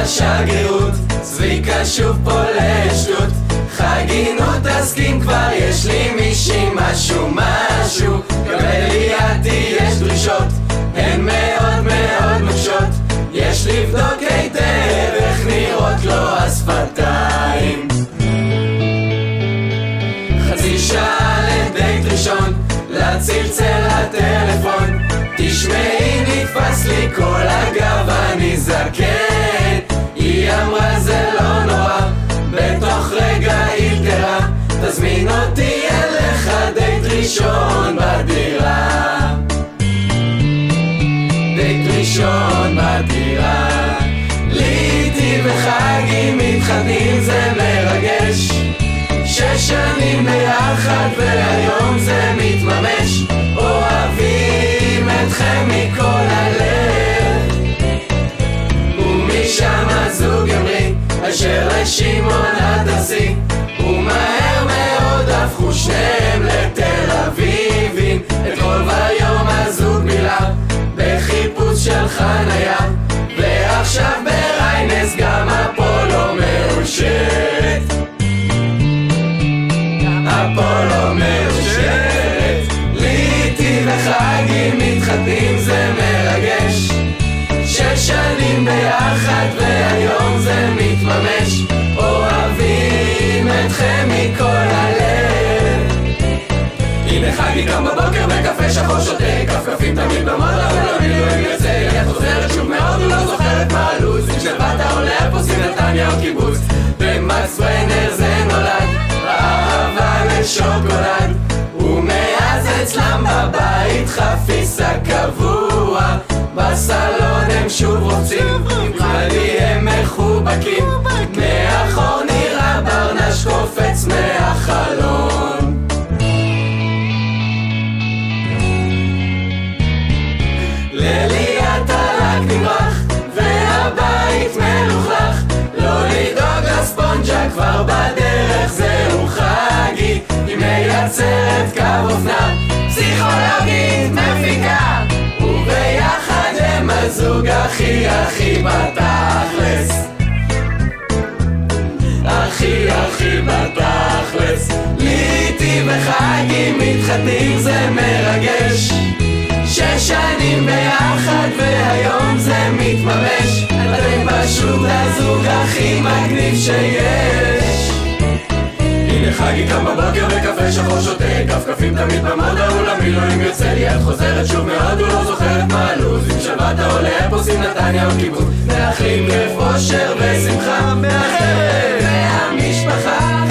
בשגרירות, צביקה שוב פה לשטות. חגינות תסכים כבר, יש לי מישהי משהו. גם לליאתי יש דרישות, הן מאוד מאוד נוקשות. יש לבדוק היטב איך נראות לו השפתיים. חצי שעה לדייט ראשון, לצלצל הטלפון. תשמעי, נתפס לי כל הגב, אני זקן. היא אמרה זה לא נורא, בתוך רגע הילתרה. תזמין אותי אליך דייט ראשון בדירה. דייט ראשון בדירה. ליטי וחגי מתחתנים, זה מרגש. 6 שנים ביחד והיום זה מתממש. אוהבים אתכם מכל הלב, ומשם הזוג ימריא אשר לשמעון הדסי. ומהר מאוד הפכו שניהם לתל אביבים. את רוב היום הזוג בילה בחיפוש של חניה, ועכשיו בריינס גם אפולו מאושרת. אפולו מאושרת. ליטי וחגי מתחתנים, זה מרגש. 6 שנים ביחד והיום זה מתממש. אוהבים אתכם מכל הלב. הנה חגי קם בבוקר בקפה שחור שותה כפכפים תמיד במולה, ולא מילואים יוצא. את חוזרת שוב מאוד, הוא לא זוכרת מה הלו"ז. אם שבאת עולה פוסים נתניה או קיבוץ. במקס ברנר זה נולד, אהבה לשוקולד. ומאז אצלם בבית חפיסה קבוע. בסלון הם שוב רוצים, עם חדי הם מחובקים. מאחור נראה ברנש קופץ מהחלון. לליאת הלק נמרח והבית מלוכלך. לא לדאוג לספונג'ה כבר בדרך, זהו חגי. היא מייצרת קו אופנה פסיכולוגית מפיקה, וביחד הם הזוג הכי בתכלס. הכי בתכלס. ליטי וחגי מתחתנים, זה מרגש. 6 שנים ביחד והיום זה מתממש. אתם פשוט הזוג הכי מגניב שיש. הנה חגי קם בבוקר בקפה שחור שותה כפכפים תמיד במודה, ולמילואים יוצא לי. את חוזרת שוב מאוד, הוא לא זוכרת מה הלו"ז. אם שבאת עולה פוסים נתניה או קיבוץ. מאחלים כיף אושר ושמחה מהחבר'ה והמשפחה.